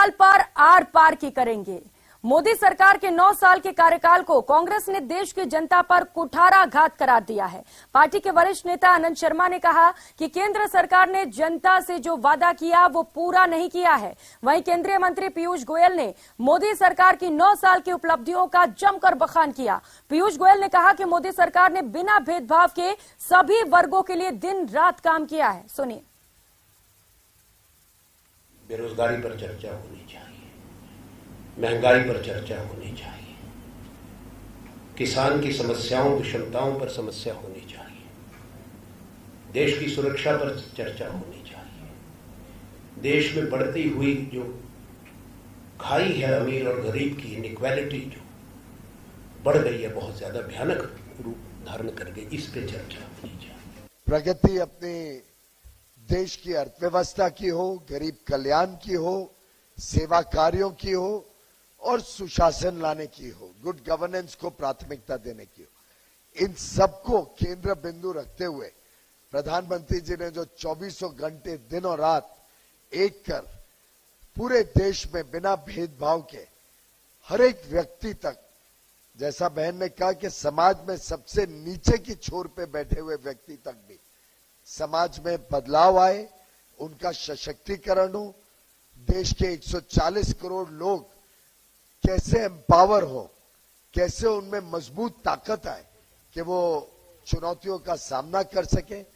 साल पर आर पार की करेंगे। मोदी सरकार के 9 साल के कार्यकाल को कांग्रेस ने देश की जनता पर कुठाराघात करार दिया है। पार्टी के वरिष्ठ नेता आनंद शर्मा ने कहा कि केंद्र सरकार ने जनता से जो वादा किया वो पूरा नहीं किया है। वहीं केंद्रीय मंत्री पीयूष गोयल ने मोदी सरकार की 9 साल की उपलब्धियों का जमकर बखान किया। पीयूष गोयल ने कहा कि मोदी सरकार ने बिना भेदभाव के सभी वर्गों के लिए दिन रात काम किया है। सुनिए। बेरोजगारी पर चर्चा होनी चाहिए, महंगाई पर चर्चा होनी चाहिए, किसान की समस्याओं विषमताओं पर समस्या होनी चाहिए, देश की सुरक्षा पर चर्चा होनी चाहिए। देश में बढ़ती हुई जो खाई है अमीर और गरीब की इनइक्वालिटी जो बढ़ गई है, बहुत ज्यादा भयानक रूप धारण कर गई, इस पे चर्चा होनी चाहिए। प्रगति अपने देश की अर्थव्यवस्था की हो, गरीब कल्याण की हो, सेवा कार्यों की हो और सुशासन लाने की हो, गुड गवर्नेंस को प्राथमिकता देने की हो, इन सबको केंद्र बिंदु रखते हुए प्रधानमंत्री जी ने जो 24 घंटे दिन और रात एक कर पूरे देश में बिना भेदभाव के हर एक व्यक्ति तक, जैसा बहन ने कहा कि समाज में सबसे नीचे की छोर पे बैठे हुए व्यक्ति तक भी समाज में बदलाव आए, उनका सशक्तिकरण हो, देश के 140 करोड़ लोग कैसे एम्पावर हो, कैसे उनमें मजबूत ताकत आए कि वो चुनौतियों का सामना कर सके।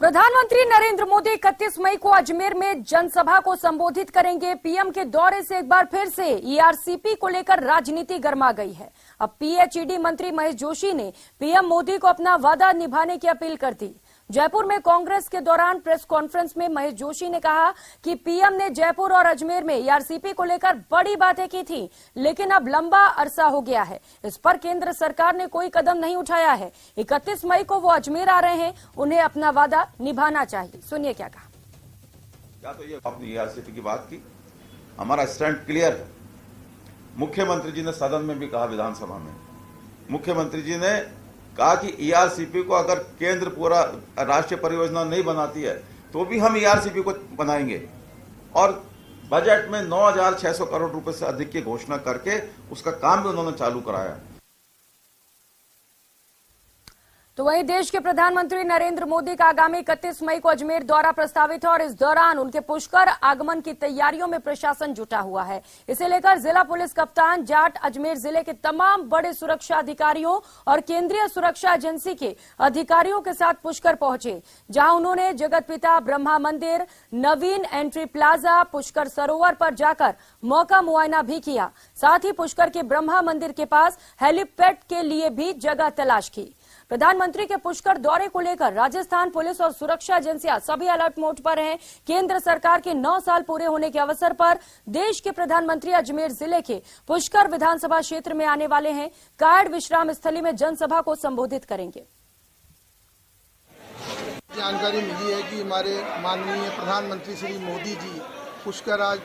प्रधानमंत्री नरेंद्र मोदी 31 मई को अजमेर में जनसभा को संबोधित करेंगे। पीएम के दौरे से एक बार फिर से ईआरसीपी को लेकर राजनीति गर्मा गई है। अब पीएचईडी मंत्री महेश जोशी ने पीएम मोदी को अपना वादा निभाने की अपील कर दी। जयपुर में कांग्रेस के दौरान प्रेस कॉन्फ्रेंस में महेश जोशी ने कहा कि पीएम ने जयपुर और अजमेर में ईआरसीपी को लेकर बड़ी बातें की थी, लेकिन अब लंबा अरसा हो गया है, इस पर केंद्र सरकार ने कोई कदम नहीं उठाया है। 31 मई को वो अजमेर आ रहे हैं, उन्हें अपना वादा निभाना चाहिए। सुनिए क्या कहा। क्या तो ये आपने ईआरसीपी की बात की, हमारा स्टैंड क्लियर है। मुख्यमंत्री जी ने सदन में भी कहा, विधानसभा में मुख्यमंत्री जी ने कहा कि ईआरसीपी को अगर केंद्र पूरा राष्ट्रीय परियोजना नहीं बनाती है तो भी हम ईआरसीपी को बनाएंगे, और बजट में 9,600 करोड़ रुपए से अधिक की घोषणा करके उसका काम भी उन्होंने चालू कराया। तो वहीं देश के प्रधानमंत्री नरेंद्र मोदी का आगामी 31 मई को अजमेर दौरा प्रस्तावित है और इस दौरान उनके पुष्कर आगमन की तैयारियों में प्रशासन जुटा हुआ है। इसे लेकर जिला पुलिस कप्तान जाट अजमेर जिले के तमाम बड़े सुरक्षा अधिकारियों और केंद्रीय सुरक्षा एजेंसी के अधिकारियों के साथ पुष्कर पहुंचे, जहां उन्होंने जगतपिता ब्रह्मा मंदिर, नवीन एंट्री प्लाजा, पुष्कर सरोवर पर जाकर मौका मुआयना भी किया। साथ ही पुष्कर के ब्रह्मा मंदिर के पास हेलीपैड के लिए भी जगह तलाश की। प्रधानमंत्री के पुष्कर दौरे को लेकर राजस्थान पुलिस और सुरक्षा एजेंसियां सभी अलर्ट मोड पर हैं। केंद्र सरकार के 9 साल पूरे होने के अवसर पर देश के प्रधानमंत्री अजमेर जिले के पुष्कर विधानसभा क्षेत्र में आने वाले हैं। कायड़ विश्राम स्थली में जनसभा को संबोधित करेंगे। जानकारी मिली है कि हमारे माननीय प्रधानमंत्री श्री मोदी जी पुष्कर आज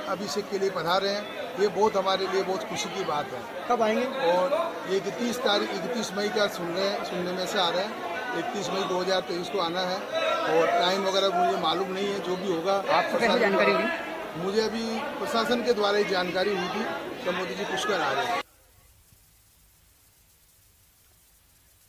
अभिषेक के लिए पधारे हैं। ये बहुत हमारे लिए बहुत खुशी की बात है। कब आएंगे? और ये 31 मई का सुनने में से आ रहे हैं। 31 मई 2023 को आना है और टाइम वगैरह मुझे मालूम नहीं है, जो भी होगा आपको कैसे जानकारी हुई? मुझे अभी प्रशासन के द्वारा ही जानकारी हुई थी कि मोदी जी पुष्कर आ रहे हैं।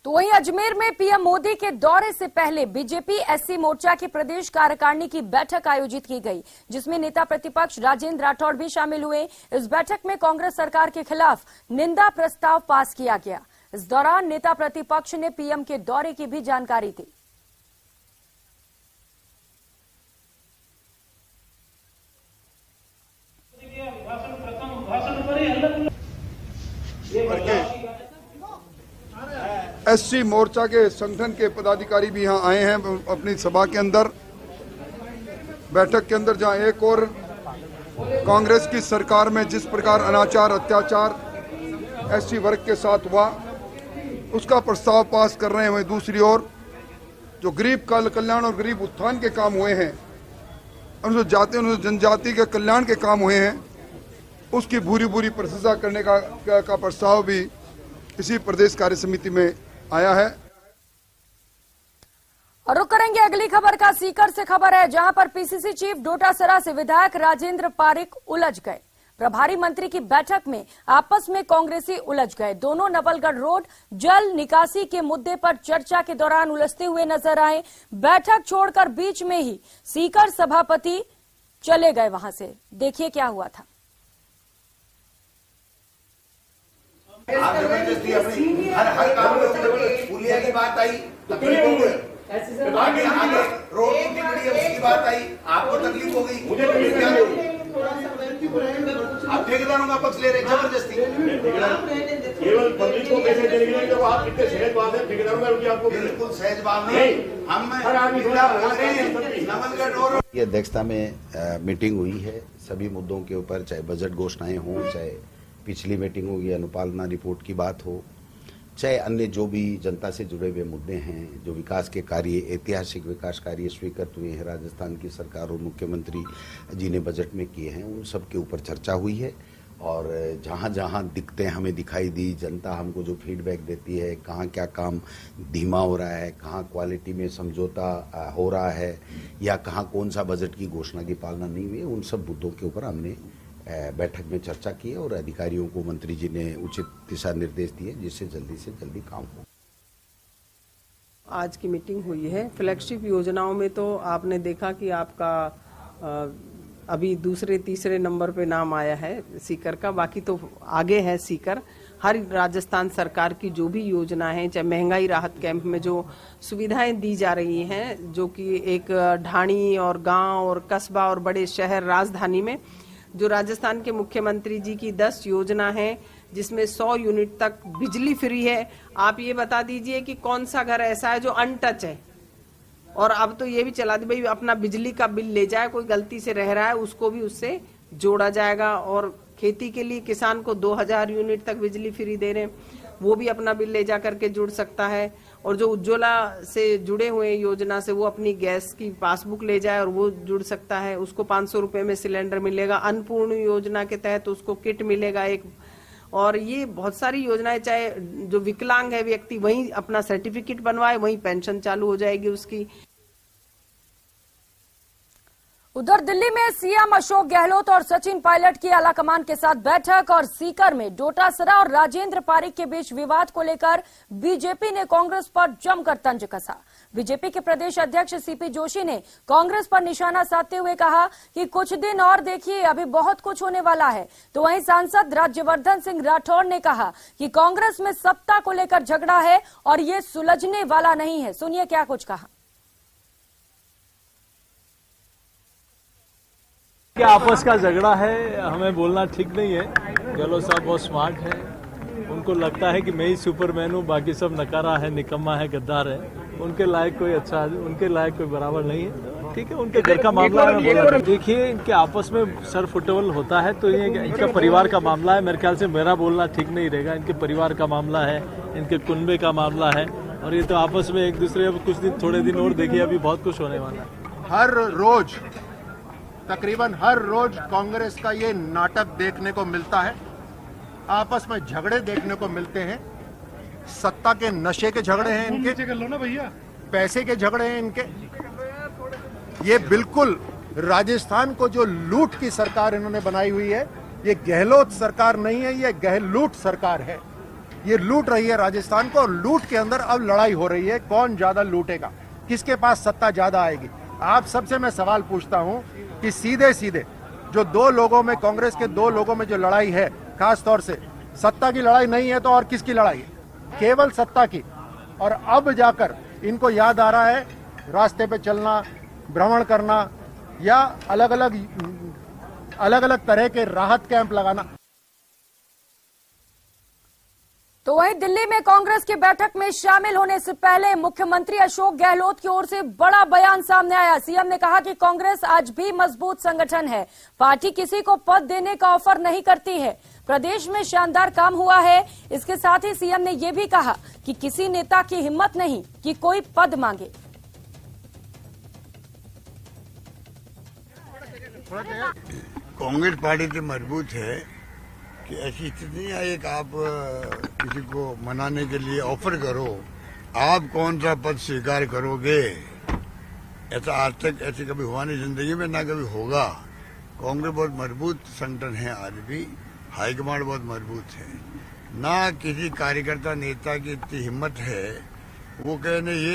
तो वहीं अजमेर में पीएम मोदी के दौरे से पहले बीजेपी एससी मोर्चा की प्रदेश कार्यकारिणी की बैठक आयोजित की गई, जिसमें नेता प्रतिपक्ष राजेंद्र राठौड़ भी शामिल हुए। इस बैठक में कांग्रेस सरकार के खिलाफ निंदा प्रस्ताव पास किया गया। इस दौरान नेता प्रतिपक्ष ने पीएम के दौरे की भी जानकारी दी। एससी मोर्चा के संगठन के पदाधिकारी भी यहाँ आए हैं अपनी सभा के अंदर, बैठक के अंदर, जहाँ एक और कांग्रेस की सरकार में जिस प्रकार अनाचार अत्याचार एससी वर्ग के साथ हुआ उसका प्रस्ताव पास कर रहे हैं, वहीं दूसरी ओर जो गरीब कल्याण और गरीब उत्थान के काम हुए हैं, अनुसूचित जाति अनुसूचित जनजाति के कल्याण के काम हुए हैं, उसकी भूरी प्रशंसा करने का प्रस्ताव भी इसी प्रदेश कार्य समिति में आया है। और रुक करेंगे अगली खबर का। सीकर से खबर है, जहां पर पीसीसी चीफ डोटासरा से विधायक राजेंद्र पारिक उलझ गए। प्रभारी मंत्री की बैठक में आपस में कांग्रेसी उलझ गए। दोनों नवलगढ़ रोड जल निकासी के मुद्दे पर चर्चा के दौरान उलझते हुए नजर आए। बैठक छोड़कर बीच में ही सीकर सभापति चले गए वहां से। देखिए क्या हुआ था। आप जबरदस्ती अपनी हर काम में पुलिया की बात आई, तकलीफ हो गई। आगे रोड की बिगड़ी है, उसकी बात आई, आपको तकलीफ हो गई। मुझे आप ठेकेदारों का पक्ष ले रहे जबरदस्ती। केवल पब्लिक को पैसे देने के लिए तो आप कितने सहज भाव है, ठेकेदारों का रुपया आपको बिल्कुल सहज भाव नहीं। हम नवलगढ़ रोड की अध्यक्षता में मीटिंग हुई है। सभी मुद्दों के ऊपर, चाहे बजट घोषणाएं हों, चाहे पिछली मीटिंग हो या अनुपालना रिपोर्ट की बात हो, चाहे अन्य जो भी जनता से जुड़े हुए मुद्दे हैं, जो विकास के कार्य, ऐतिहासिक विकास कार्य स्वीकृत हुए हैं राजस्थान की सरकार और मुख्यमंत्री जी ने बजट में किए हैं, उन सब के ऊपर चर्चा हुई है। और जहां जहां दिक्कतें हमें दिखाई दी, जनता हमको जो फीडबैक देती है, कहां क्या काम धीमा हो रहा है, कहां क्वालिटी में समझौता हो रहा है, या कहां कौन सा बजट की घोषणा की पालना नहीं हुई है, उन सब मुद्दों के ऊपर हमने बैठक में चर्चा की है और अधिकारियों को मंत्री जी ने उचित दिशा निर्देश दिए जिससे जल्दी से जल्दी काम हो। आज की मीटिंग हुई है। फ्लैगशिप योजनाओं में तो आपने देखा कि आपका अभी दूसरे तीसरे नंबर पे नाम आया है सीकर का, बाकी तो आगे है सीकर। हर राजस्थान सरकार की जो भी योजना है, चाहे महंगाई राहत कैंप में जो सुविधाएं दी जा रही हैं, जो कि एक ढाणी और गांव और कस्बा और बड़े शहर राजधानी में जो राजस्थान के मुख्यमंत्री जी की 10 योजना है, जिसमें 100 यूनिट तक बिजली फ्री है। आप ये बता दीजिए कि कौन सा घर ऐसा है जो अनटच है। और अब तो ये भी चला दी भाई अपना बिजली का बिल ले जाए, कोई गलती से रह रहा है उसको भी उससे जोड़ा जाएगा। और खेती के लिए किसान को 2000 यूनिट तक बिजली फ्री दे रहे हैं, वो भी अपना बिल ले जा करके जुड़ सकता है। और जो उज्ज्वला से जुड़े हुए योजना से वो अपनी गैस की पासबुक ले जाए और वो जुड़ सकता है, उसको 500 रुपए में सिलेंडर मिलेगा। अन्नपूर्ण योजना के तहत उसको किट मिलेगा एक। और ये बहुत सारी योजनाएं, चाहे जो विकलांग है व्यक्ति वहीं अपना सर्टिफिकेट बनवाए, वहीं पेंशन चालू हो जाएगी उसकी। उधर दिल्ली में सीएम अशोक गहलोत और सचिन पायलट की आलाकमान के साथ बैठक और सीकर में डोटासरा और राजेंद्र पारिक के बीच विवाद को लेकर बीजेपी ने कांग्रेस पर जमकर तंज कसा। बीजेपी के प्रदेश अध्यक्ष सीपी जोशी ने कांग्रेस पर निशाना साधते हुए कहा कि कुछ दिन और देखिए, अभी बहुत कुछ होने वाला है। तो वहीं सांसद राज्यवर्धन सिंह राठौड़ ने कहा कि कांग्रेस में सत्ता को लेकर झगड़ा है और ये सुलझने वाला नहीं है। सुनिए क्या कुछ कहा। क्या आपस का झगड़ा है, हमें बोलना ठीक नहीं है। गहलोत साहब बहुत स्मार्ट है, उनको लगता है कि मैं ही सुपरमैन हूँ, बाकी सब नकारा है, निकम्मा है, गद्दार है। उनके लायक कोई अच्छा, उनके लायक कोई बराबर नहीं है। ठीक है, उनके घर का मामला है। देखिए, इनके आपस में सर फुटबॉल होता है तो ये इनका परिवार का मामला है। मेरे ख्याल से मेरा बोलना ठीक नहीं रहेगा। इनके परिवार का मामला है, इनके कुनबे का मामला है, और ये तो आपस में एक दूसरे, अब कुछ दिन, थोड़े दिन और देखिए, अभी बहुत कुछ होने वाला है। हर रोज, तकरीबन हर रोज कांग्रेस का ये नाटक देखने को मिलता है। आपस में झगड़े देखने को मिलते हैं। सत्ता के नशे के झगड़े हैं इनके, कर लो ना भैया, पैसे के झगड़े हैं इनके। ये बिल्कुल राजस्थान को जो लूट की सरकार इन्होंने बनाई हुई है, ये गहलोत सरकार नहीं है, ये गहलूट सरकार है। ये लूट रही है राजस्थान को, और लूट के अंदर अब लड़ाई हो रही है, कौन ज्यादा लूटेगा, किसके पास सत्ता ज्यादा आएगी। आप सबसे मैं सवाल पूछता हूं कि सीधे सीधे जो दो लोगों में, कांग्रेस के दो लोगों में जो लड़ाई है, खास तौर से सत्ता की लड़ाई नहीं है तो और किसकी लड़ाई है? केवल सत्ता की। और अब जाकर इनको याद आ रहा है रास्ते पे चलना, भ्रमण करना, या अलग अलग तरह के राहत कैंप लगाना। तो वहीं दिल्ली में कांग्रेस की बैठक में शामिल होने से पहले मुख्यमंत्री अशोक गहलोत की ओर से बड़ा बयान सामने आया। सीएम ने कहा कि कांग्रेस आज भी मजबूत संगठन है, पार्टी किसी को पद देने का ऑफर नहीं करती है। प्रदेश में शानदार काम हुआ है। इसके साथ ही सीएम ने यह भी कहा कि किसी नेता की हिम्मत नहीं कि कोई पद मांगे। कांग्रेस पार्टी तो मजबूत है कि ऐसी स्थिति नहीं है कि आप किसी को मनाने के लिए ऑफर करो, आप कौन सा पद स्वीकार करोगे। ऐसा आज तक ऐसे कभी हुआ नहीं जिंदगी में, ना कभी होगा। कांग्रेस बहुत मजबूत संगठन है, आज भी हाईकमांड बहुत मजबूत है। ना किसी कार्यकर्ता नेता की इतनी हिम्मत है वो कहे नहीं ये